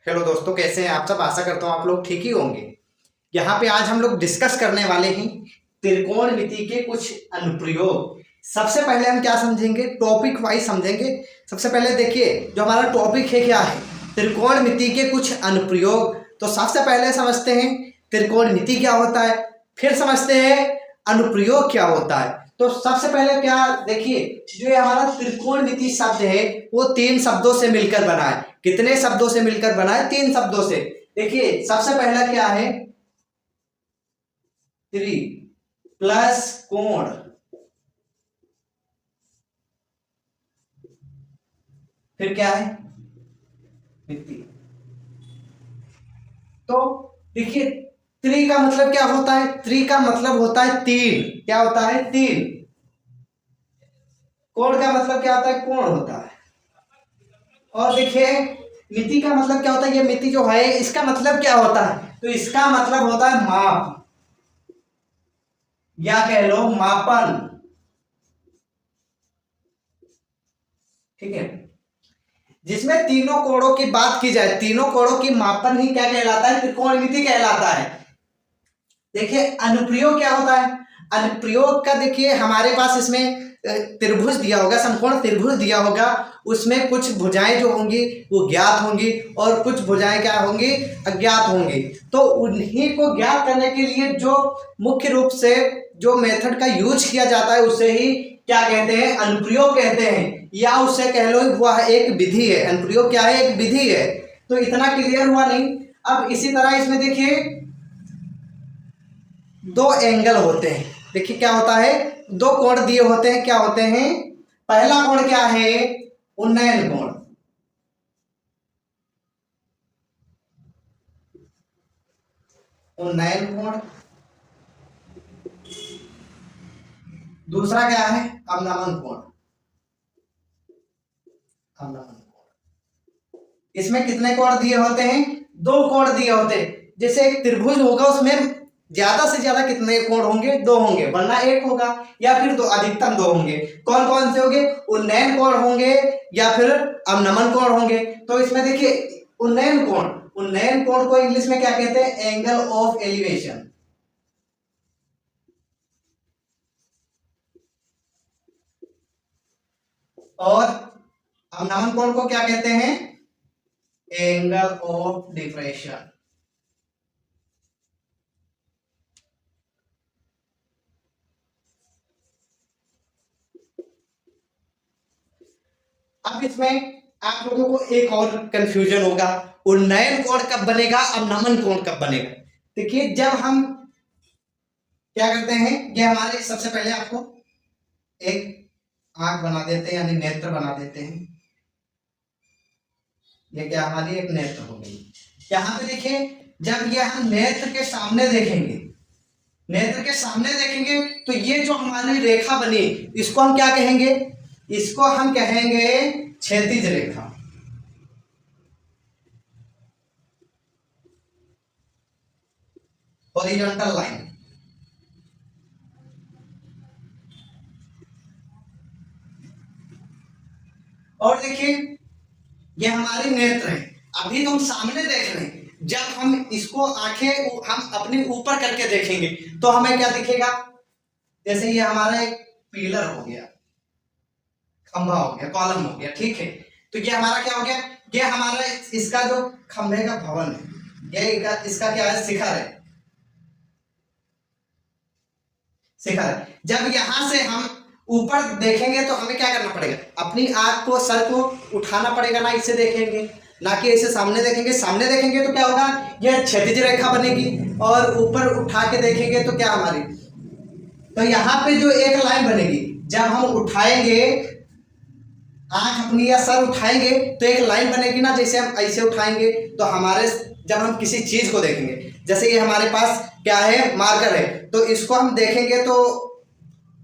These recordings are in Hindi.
हेलो दोस्तों, कैसे हैं आप सब। आशा करता हूँ आप लोग ठीक ही होंगे। यहाँ पे आज हम लोग डिस्कस करने वाले हैं त्रिकोणमिति के कुछ अनुप्रयोग। सबसे पहले हम क्या समझेंगे, टॉपिक वाइज समझेंगे। सबसे पहले देखिए, जो हमारा टॉपिक है क्या है, त्रिकोणमिति के कुछ अनुप्रयोग। तो सबसे पहले समझते हैं त्रिकोणमिति क्या होता है, फिर समझते हैं अनुप्रयोग क्या होता है। तो सबसे पहले क्या देखिए, जो ये हमारा त्रिकोणमिति शब्द है वो तीन शब्दों से मिलकर बना है। कितने शब्दों से मिलकर बना है? तीन शब्दों से। देखिए सबसे पहला क्या है, त्रि प्लस कोण, फिर क्या है मिति। तो देखिए त्रि का मतलब क्या होता है, त्रि का मतलब होता है तीन। क्या होता है? तीन। कोण का मतलब क्या होता है? कोण होता है। और देखिए मिति का मतलब क्या होता है, ये मिति जो है इसका मतलब क्या होता है, तो इसका मतलब होता है माप, या कह लो मापन। ठीक है, जिसमें तीनों कोणों की बात की जाए, तीनों कोणों की मापन ही क्या कहलाता है? त्रिकोणमिति कहलाता है। देखिए अनुप्रयोग क्या होता है, अनुप्रयोग का देखिए हमारे पास इसमें त्रिभुज दिया होगा, समकोण त्रिभुज दिया होगा। उसमें कुछ भुजाएं जो होंगी वो ज्ञात होंगी और कुछ भुजाएं क्या होंगी? अज्ञात होंगी। तो उन्हीं को ज्ञात करने के लिए जो मुख्य रूप से जो मेथड का यूज किया जाता है उसे ही क्या कहते हैं? अनुप्रयोग कहते हैं, या उससे कह लो वह एक विधि है। अनुप्रयोग क्या है? एक विधि है। तो इतना क्लियर हुआ नहीं। अब इसी तरह इसमें देखिए दो एंगल होते हैं। देखिए क्या होता है, दो कोण दिए होते हैं। क्या होते हैं? पहला कोण क्या है? उन्नयन कोण। उन्नयन कोण। दूसरा क्या है? अवनमन कोण। अवनमन कोण। इसमें कितने कोण दिए होते हैं? दो कोण दिए होते हैं। जैसे एक त्रिभुज होगा उसमें ज्यादा से ज्यादा कितने कोण होंगे? दो होंगे, वरना एक होगा, या फिर दो, अधिकतम दो होंगे। कौन कौन से होंगे? उन्नयन कोण होंगे या फिर अवनमन कोण होंगे। तो इसमें देखिए उन्नयन कोण, उन्नयन कोण को इंग्लिश में क्या कहते हैं? Angle of elevation. और अवनमन कोण को क्या कहते हैं? Angle of diffraction. अब इसमें आप लोगों को एक और कंफ्यूजन होगा, उन्नयन कोण कब बनेगा, अवनमन कोण कब बनेगा। देखिए जब हम क्या करते हैं, ये हमारे सबसे पहले आपको एक आंख बना देते हैं, यानी नेत्र बना देते हैं। ये क्या हमारी एक नेत्र हो गई। यहाँ पे देखिए जब ये हम नेत्र के सामने देखेंगे, नेत्र के सामने देखेंगे तो ये जो हमारी रेखा बनी इसको हम क्या कहेंगे? इसको हम कहेंगे क्षैतिज रेखा। Horizontal line. और देखिए ये हमारी नेत्र है। अभी तो हम सामने देख रहे हैं, जब हम इसको आंखें हम अपने ऊपर करके देखेंगे तो हमें क्या दिखेगा? जैसे ये हमारा एक पिलर हो गया, खंभा हो गया, कॉलम हो गया। ठीक है, तो ये हमारा क्या हो गया? ये हमारा इसका जो खंभे का भवन है, ये इसका क्या है? शिखर है। शिखर है। जब यहां से हम ऊपर देखेंगे तो हमें क्या करना पड़ेगा? अपनी आंख को, सर को उठाना पड़ेगा ना, इससे देखेंगे, ना कि ऐसे सामने देखेंगे। सामने देखेंगे तो क्या होगा? यह क्षैतिज रेखा बनेगी। और ऊपर उठा के देखेंगे तो क्या हमारी, तो यहाँ पे जो एक लाइन बनेगी, जब हम उठाएंगे आंख अपनी या सर उठाएंगे तो एक लाइन बनेगी ना। जैसे हम ऐसे उठाएंगे तो हमारे, जब हम किसी चीज को देखेंगे, जैसे ये हमारे पास क्या है? मार्कर है, तो इसको हम देखेंगे तो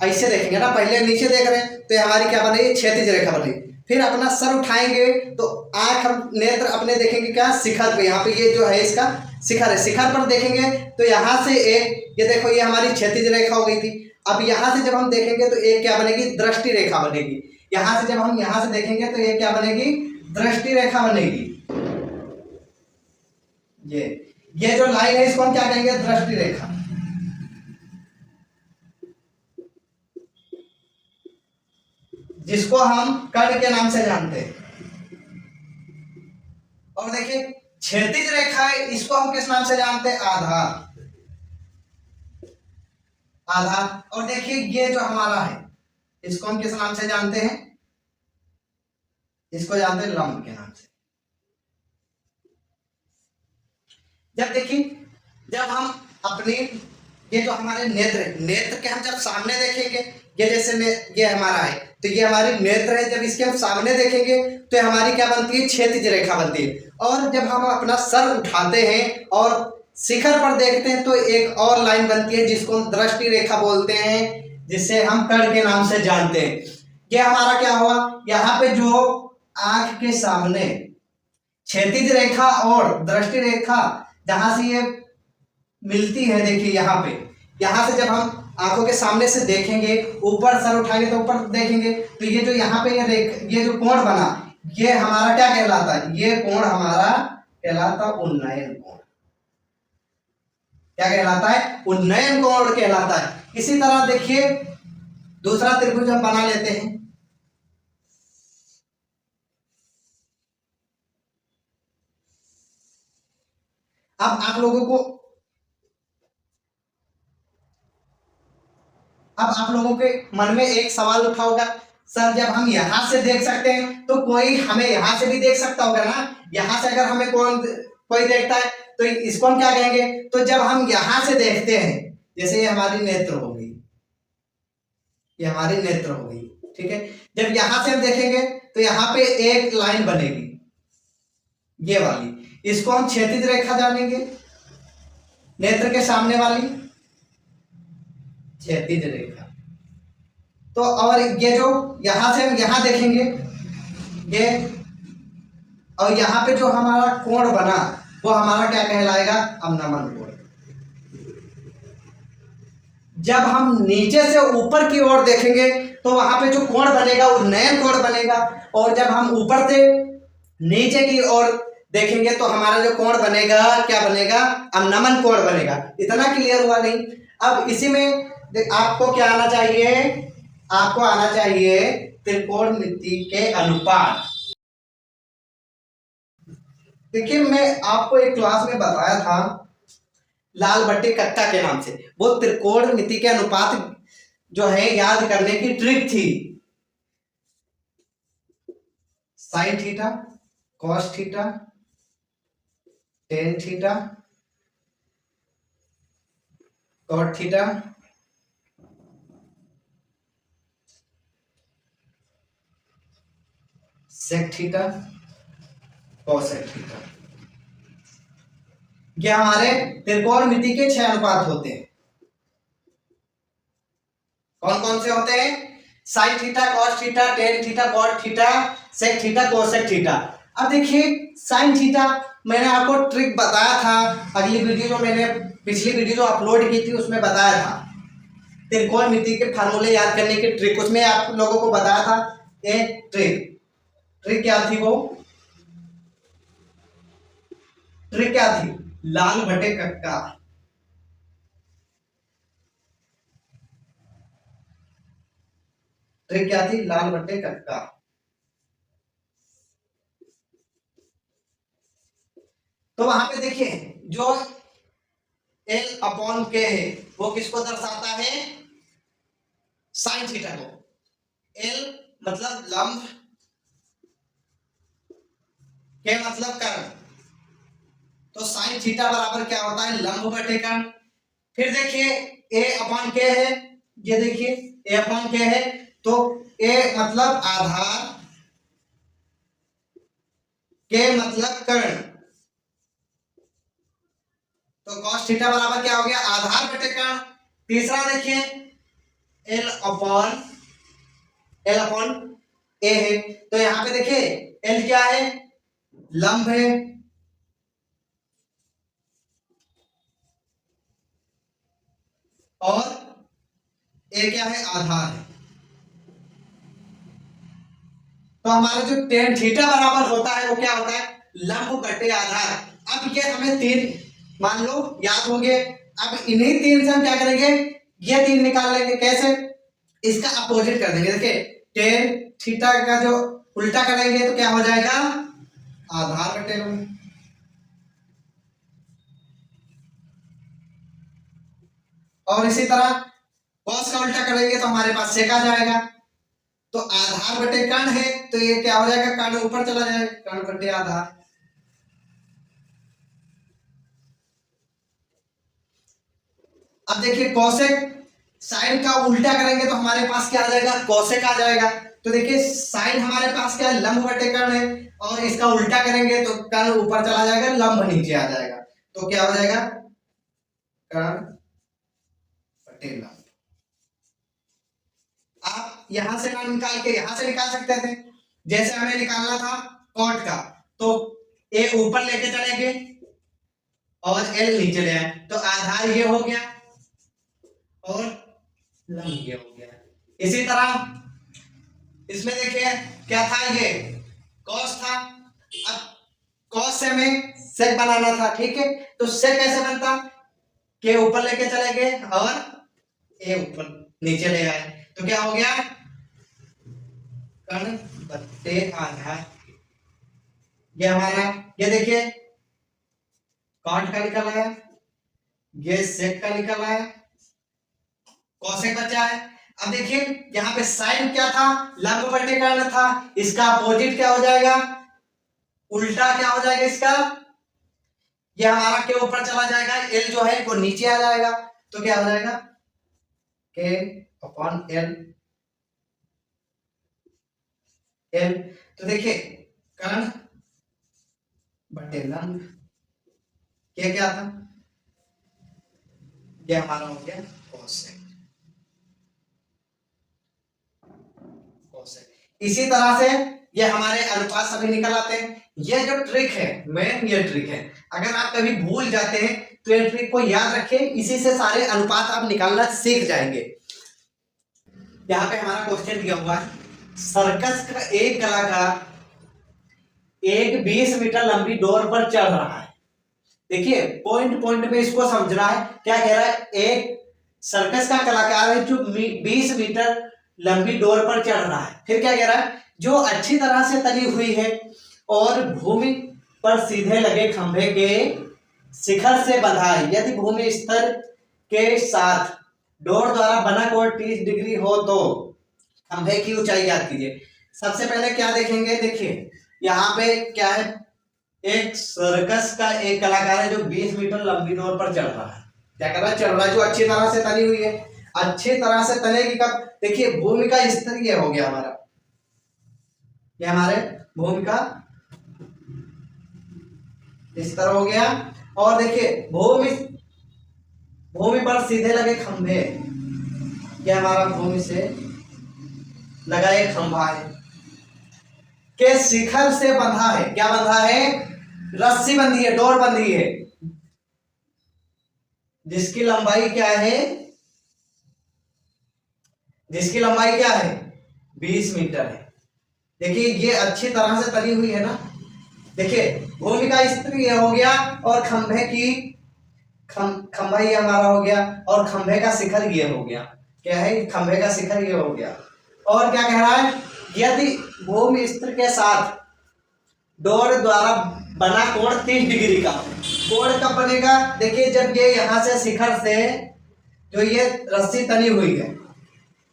ऐसे देखेंगे ना, पहले नीचे देख रहे हैं तो ये हमारी क्या बनेगी? क्षैतिज रेखा बनेगी। फिर अपना सर उठाएंगे तो आंख हम नेत्र अपने देखेंगे क्या? शिखर पे। यहाँ पे ये जो है इसका शिखर है, शिखर पर देखेंगे तो यहाँ से एक, ये देखो ये हमारी क्षैतिज रेखा हो गई थी। अब यहाँ से जब हम देखेंगे तो एक क्या बनेगी? दृष्टि रेखा बनेगी। यहाँ से जब हम यहाँ से देखेंगे तो ये क्या बनेगी? दृष्टि रेखा बनेगी। ये जो लाइन है इसको हम क्या कहेंगे, दृष्टि रेखा। जिसको हम कर्ण के नाम से जानते हैं। और देखिए क्षैतिज रेखा है, इसको हम किस नाम से जानते हैं, आधार। आधार। और देखिए ये जो हमारा है इसको हम किस नाम से जानते हैं, इसको जानते हैं लंब के नाम से। जब देखिए जब हम अपने ये जो हमारे नेत्र के हम जब सामने देखेंगे, ये जैसे ये हमारा है तो ये हमारी नेत्र है, जब इसके हम सामने देखेंगे तो हमारी क्या बनती है, क्षैतिज रेखा बनती है। और जब हम अपना सर उठाते हैं और शिखर पर देखते हैं तो एक और लाइन बनती है जिसको हम दृष्टि रेखा बोलते हैं, जिसे हम कर्ण के नाम से जानते हैं। ये हमारा क्या हुआ, यहाँ पे जो आंख के सामने क्षैतिज रेखा और दृष्टि रेखा जहां से ये मिलती है, देखिए यहाँ पे, यहाँ से जब हम आंखों के सामने से देखेंगे, ऊपर सर उठाएंगे तो ऊपर देखेंगे तो ये जो यहाँ पे ये जो कोण बना, ये हमारा क्या कहलाता है, ये कोण हमारा कहलाता उन्नयन कोण। क्या कहलाता है, उन्नयन कोण कहलाता है। इसी तरह देखिए दूसरा त्रिभुज हम बना लेते हैं। अब आप लोगों के मन में एक सवाल उठा होगा, सर जब हम यहां से देख सकते हैं तो कोई हमें यहां से भी देख सकता होगा ना, यहां से अगर हमें कोई देखता है तो इसको हम क्या कहेंगे। तो जब हम यहां से देखते हैं, जैसे ये हमारी नेत्र हो गई, ये हमारी नेत्र हो गई, ठीक है। जब यहां से हम देखेंगे तो यहाँ पे एक लाइन बनेगी, ये वाली, इसको हम क्षैतिज रेखा जानेंगे, नेत्र के सामने वाली क्षैतिज रेखा। तो और ये जो यहां से हम यहां देखेंगे ये, और यहाँ पे जो हमारा कोण बना वो हमारा क्या कहलाएगा, अवनमन कोण। जब हम नीचे से ऊपर की ओर देखेंगे तो वहां पे जो कोण बनेगा वो उन्नयन कोण बनेगा, और जब हम ऊपर से नीचे की ओर देखेंगे तो हमारा जो कोण बनेगा क्या बनेगा, अवनमन कोण बनेगा। इतना क्लियर हुआ नहीं। अब इसी में आपको क्या आना चाहिए, आपको आना चाहिए त्रिकोणमिति के अनुपात। देखिए मैं आपको एक क्लास में बताया था लाल बट्टे कट्टा के नाम से, वो त्रिकोणमिति के अनुपात जो है याद करने की ट्रिक थी। Sine theta, cos theta, tan theta, cot theta, sec theta, cosec theta. ये हमारे त्रिकोणमिति के 6 अनुपात होते हैं। कौन कौन से होते हैं, sine theta, cos theta, tan theta, cot theta, sec theta, cosec theta. अब देखिए साइन थीटा मैंने आपको ट्रिक बताया था, अगली वीडियो जो मैंने पिछली वीडियो जो अपलोड की थी उसमें बताया था त्रिकोणमिति के फार्मूले याद करने की ट्रिक, उसमें आप लोगों को बताया था एक ट्रिक क्या थी, वो ट्रिक क्या थी, लाल बटे कक्का। ट्रिक क्या थी, लाल बटे कक्का। तो वहां पे देखिए जो L अपॉन K है वो किसको दर्शाता है, साइन थीटा को। L मतलब लंब, K मतलब कर्ण, तो साइन थीटा बराबर क्या होता है, लंब बटे कर्ण। फिर देखिए A अपॉन K है, ये देखिए A अपॉन K है, तो A मतलब आधार, K मतलब कर्ण, तो कॉस थीटा बराबर क्या हो गया, आधार बटे कर्ण। तीसरा देखिए L अपॉन A है, तो यहां पे देखिए L क्या है, लंब है, और A क्या है, आधार है। तो हमारा जो टेन थीटा बराबर होता है वो क्या होता है, लंब बटे आधार। अब ये हमें तीन मान लो याद होंगे। अब इन्हीं तीन से हम क्या करेंगे, ये तीन निकाल लेंगे। कैसे, इसका अपोजिट कर देंगे। देखिए टेन थीटा का जो उल्टा करेंगे तो क्या हो जाएगा, आधार बटे लंब। और इसी तरह कॉस का उल्टा करेंगे तो हमारे पास सेक आ जाएगा। तो आधार बटे कर्ण है तो ये क्या हो जाएगा, कर्ण ऊपर चला जाएगा, कर्ण बटे आधार। अब देखिए कोसेक, साइन का उल्टा करेंगे तो हमारे पास क्या आ जाएगा, कोसेक आ जाएगा। तो देखिए साइन हमारे पास क्या है, लंब बटे कर्ण है, और इसका उल्टा करेंगे तो कर्ण ऊपर चला जाएगा, लंब नीचे आ जाएगा। तो क्या हो जाएगा, कर्ण बटे लंब। आप यहां से ना निकाल के यहां से निकाल सकते थे। जैसे हमें निकालना था कॉट का, तो ए ऊपर लेके चलेंगे और एल नीचे ले आए, तो आधार ये हो गया और लंब ये हो गया। इसी तरह इसमें देखिए क्या था, ये कॉस था। अब कॉस से हमें सेक बनाना था, ठीक है। तो सेक कैसे बनता, के ऊपर लेके चले गए और ए ऊपर नीचे ले आए, तो क्या हो गया, कर्ण बटे आधार। ये हमारा, ये देखिए कॉट का निकल आया, ये सेक का निकल आया, कोसेक बचा है। अब देखिए यहाँ पे साइन क्या था, लंब बटे कर्ण था, इसका अपोजिट क्या हो जाएगा, उल्टा क्या हो जाएगा इसका, ये हमारा के ऊपर चला जाएगा, एल जो है वो नीचे आ जाएगा। तो क्या हो जाएगा, के अपॉन एल, एल। तो देखिए कर्ण बटे लंब, ये क्या था, ये हमारा हो गया कोसेक। इसी तरह से ये हमारे अनुपात सभी निकल आते हैं। ये जो ट्रिक है, मेन ये ट्रिक है, अगर आप कभी भूल जाते हैं तो ये ट्रिक को याद रखें, इसी से सारे अनुपात आप निकालना सीख जाएंगे। यहाँ पे हमारा क्वेश्चन दिया हुआ है, सर्कस का एक कलाकार एक 20 मीटर लंबी डोर पर चढ़ रहा है। देखिए पॉइंट पॉइंट पे इसको समझना है। क्या कह रहा है, एक सर्कस का कलाकार है जो 20 मीटर लंबी डोर पर चढ़ रहा है। फिर क्या कह रहा है, जो अच्छी तरह से तली हुई है और भूमि पर सीधे लगे खंभे के शिखर से बंधा है। यदि भूमि स्तर के साथ डोर द्वारा बना कोण 30 डिग्री हो तो खंभे की ऊंचाई ज्ञात कीजिए। सबसे पहले क्या देखेंगे, देखिए यहाँ पे क्या है, एक सर्कस का एक कलाकार है जो 20 मीटर लंबी डोर पर चढ़ रहा है। क्या कर रहा है, चढ़ रहा है, जो अच्छी तरह से तली हुई है। अच्छी तरह से तलेगी कब, देखिए भूमि का स्तर ये हो गया हमारा, ये हमारे भूमि का स्तर हो गया। और देखिए भूमि पर सीधे लगे खंभे, ये हमारा भूमि से लगा एक खंभा है, के शिखर से बंधा है। क्या बंधा है, रस्सी बंधी है, डोर बंधी है, जिसकी लंबाई क्या है, जिसकी लंबाई क्या है 20 मीटर है। देखिए ये अच्छी तरह से तली हुई है ना। देखिए भूमि का स्तर ये हो गया और खंभे की खंभा ये हमारा हो गया और खंभे का शिखर ये हो गया। क्या है, खंभे का शिखर ये हो गया। और क्या कह रहा है, यदि भूमि स्तर के साथ डोर द्वारा बना कोण 30 डिग्री का, कोण कब बनेगा, देखिए जब ये यहां से शिखर से जो ये रस्सी तनी हुई है,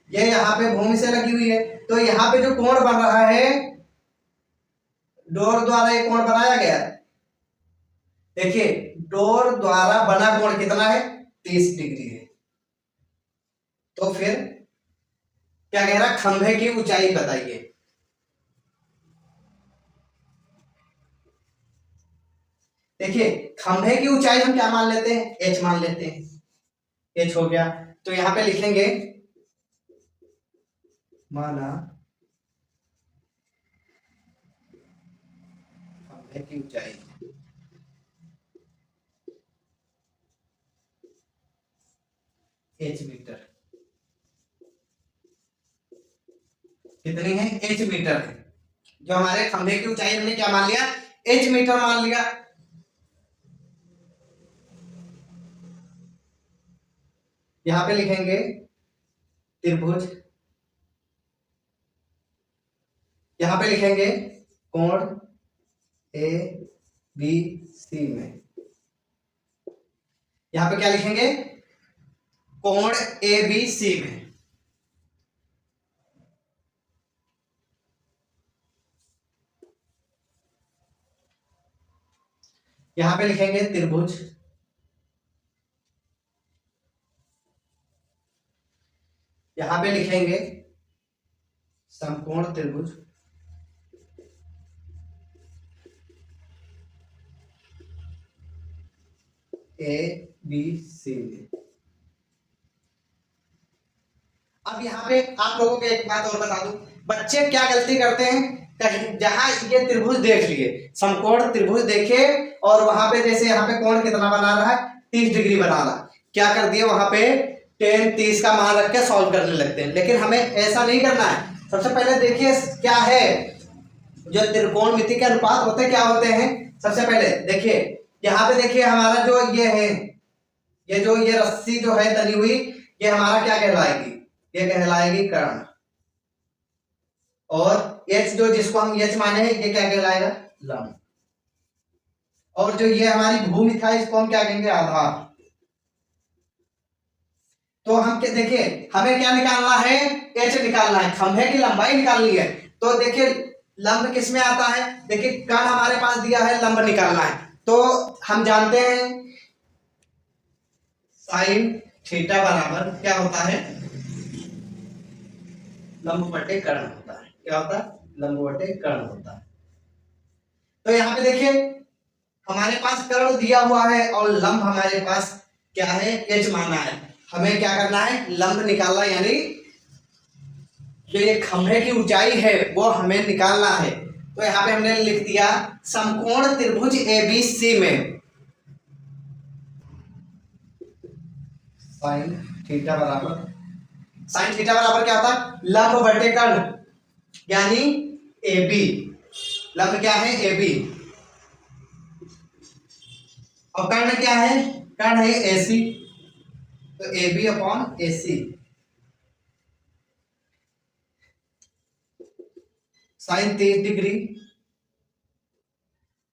ये यहाँ पे भूमि से लगी हुई है, तो यहाँ पे जो कोण बन रहा है डोर द्वारा, ये कोण बनाया गया है। देखिए डोर द्वारा बना कोण कितना है, 30 डिग्री है। तो फिर क्या कह रहा, खंभे की ऊंचाई बताइए। देखिए खंभे की ऊंचाई हम क्या मान लेते हैं, h मान लेते हैं। h हो गया, तो यहां पे लिखेंगे माना खंभे की ऊंचाई h मीटर, कितनी है, h मीटर है। जो हमारे खंभे की ऊंचाई हमने क्या मान लिया, एच मीटर मान लिया। यहां पे लिखेंगे त्रिभुज, यहां पे लिखेंगे कोण ए बी सी में, यहां पे क्या लिखेंगे कोण ए बी सी में। यहां पे लिखेंगे त्रिभुज, यहां पे लिखेंगे समकोण त्रिभुज, ए बी सी में। अब यहाँ पे आप लोगों को एक बात और बता दूं, बच्चे क्या गलती करते हैं, कहीं जहां ये त्रिभुज देख लिए, समकोण त्रिभुज देखे और वहां पे जैसे यहाँ पे कोण कितना बना रहा है 30 डिग्री बना रहा है, क्या कर दिया वहां पे 10 30 का मान रख के सॉल्व करने लगते हैं। लेकिन हमें ऐसा नहीं करना है। सबसे पहले देखिए क्या है, जो त्रिकोणमिति के अनुपात होते क्या होते हैं। सबसे पहले देखिए यहाँ पे देखिए हमारा जो ये है, ये जो ये रस्सी जो है तनी हुई, ये हमारा क्या कहलाएगी, ये कहलाएगी कर्ण। और एच जो जिसको हम एच माने हैं, ये क्या कहलाएगा लंब। और जो ये हमारी भूमि था, इसको हम क्या कहेंगे आधार। तो हम देखिए हमें क्या निकालना है, एच निकालना है, खंभे की लंबाई निकालनी है। तो देखिए लंब किस में आता है, देखिए कर्ण हमारे पास दिया है, लंब निकालना है। तो हम जानते हैं साइन थीटा बराबर क्या होता है, लंब बटे कर्ण होता है। क्या होता है, लंब बटे कर्ण होता है। तो यहाँ पे देखिए हमारे पास कर्ण दिया हुआ है और लंब हमारे पास क्या है, एच माना है। हमें क्या करना है, लंब निकालना, यानी जो ये खंभे की ऊंचाई है वो हमें निकालना है। तो यहाँ पे हमने लिख दिया समकोण त्रिभुज एबीसी में साइन थीटा बराबर, साइन थीटा बराबर क्या होता है, लंब बटे कर्ण, यानी ए बी। लंब क्या है, ए बी, और कर्ण क्या है, कर्ण है ए सी। तो A B upon A C, sine 30 degree,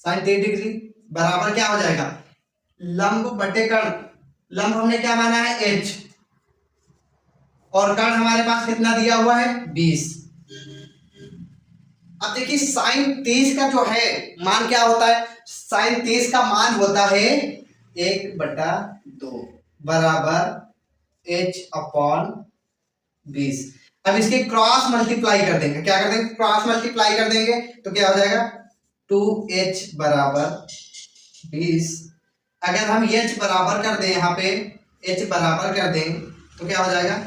sine 30 degree बराबर क्या हो जाएगा, लंब बटे कर्ण। लंब हमने क्या माना है, एच, और कर्ण हमारे पास कितना दिया हुआ है 20। अब देखिए साइन 30 का जो है मान क्या होता है, साइन 30 का मान होता है 1/2 बराबर एच अपॉन 20। अब इसके क्रॉस मल्टीप्लाई कर देंगे, क्या कर देंगे, क्रॉस मल्टीप्लाई कर देंगे। तो क्या हो जाएगा 2h बराबर 20। अगर हम h बराबर कर दें, यहाँ पे h बराबर कर दें तो क्या हो जाएगा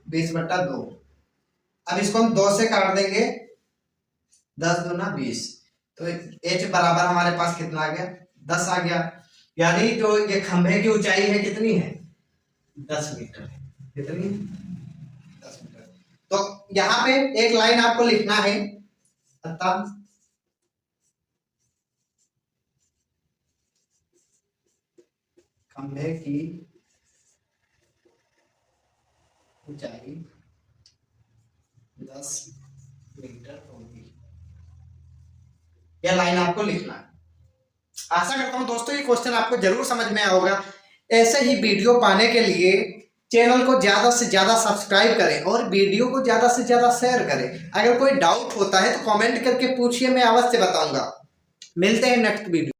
20/2। अब इसको हम 2 से काट देंगे, 10 दूना 20। तो h बराबर हमारे पास कितना आ गया, 10 आ गया। यानी जो ये खंभे की ऊंचाई है कितनी है, 10 मीटर है। कितनी, 10 मीटर। तो यहाँ पे एक लाइन आपको लिखना है, अतः खंभे की ऊंचाई 10 मीटर होगी। यह लाइन आपको लिखना है। आशा करता हूं दोस्तों ये क्वेश्चन आपको जरूर समझ में आया होगा। ऐसे ही वीडियो पाने के लिए चैनल को ज्यादा से ज्यादा सब्सक्राइब करें और वीडियो को ज्यादा से ज्यादा शेयर करें। अगर कोई डाउट होता है तो कमेंट करके पूछिए, मैं अवश्य बताऊंगा। मिलते हैं नेक्स्ट वीडियो।